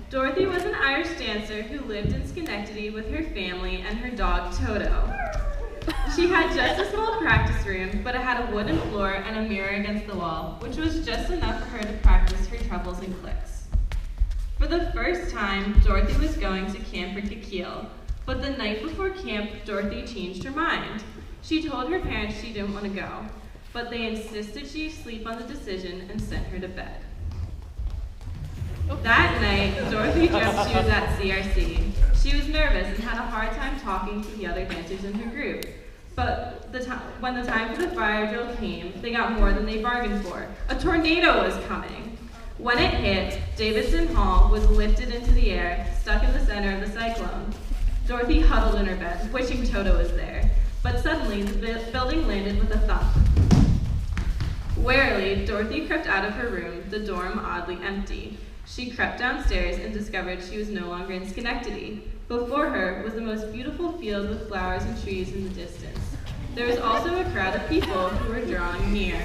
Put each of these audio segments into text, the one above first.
Dorothy was an Irish dancer who lived in Schenectady with her family and her dog Toto. She had just a small practice room, but it had a wooden floor and a mirror against the wall, which was just enough for her to practice her trebles and clicks. For the first time, Dorothy was going to Camp Rickakeel, but the night before camp, Dorothy changed her mind. She told her parents she didn't want to go, but they insisted she sleep on the decision and sent her to bed. That night, Dorothy dreamt she was at CRC. She was nervous and had a hard time talking to the other dancers in her group. But when the time for the fire drill came, they got more than they bargained for. A tornado was coming. When it hit, Davidson Hall was lifted into the air, stuck in the center of the cyclone. Dorothy huddled in her bed, wishing Toto was there. But suddenly, the building landed with a thump. Warily, Dorothy crept out of her room, the dorm oddly empty. She crept downstairs and discovered she was no longer in Schenectady. Before her was the most beautiful field with flowers and trees in the distance. There was also a crowd of people who were drawing near.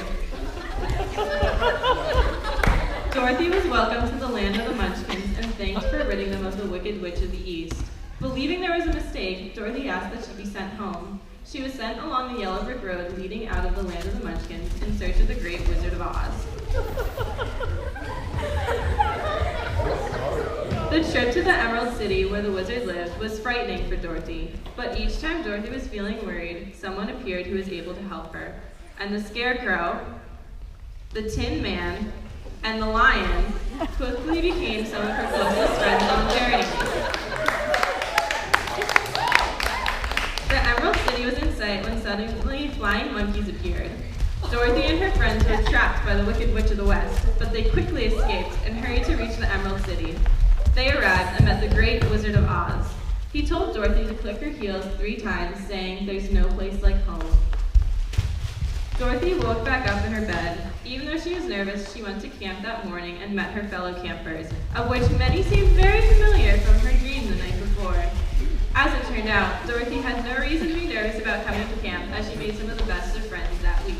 Dorothy was welcomed to the land of the Munchkins and thanked for ridding them of the Wicked Witch of the East. Believing there was a mistake, Dorothy asked that she be sent home. She was sent along the yellow brick road leading out of the land of the Munchkins in search of the Great Wizard of Oz. The trip to the Emerald City where the wizard lived was frightening for Dorothy, but each time Dorothy was feeling worried, someone appeared who was able to help her. And the Scarecrow, the Tin Man, and the Lion quickly became some of her closest friends on the journey. The Emerald City was in sight when suddenly flying monkeys appeared. Dorothy and her friends were trapped by the Wicked Witch of the West, but they quickly escaped and hurried to reach the Emerald City. They arrived and met the Great Wizard of Oz. He told Dorothy to click her heels 3 times, saying, "There's no place like home." Dorothy woke back up in her bed. Even though she was nervous, she went to camp that morning and met her fellow campers, of which many seemed very familiar from her dream the night before. As it turned out, Dorothy had no reason to be nervous about coming to camp, as she made some of the best of friends that week.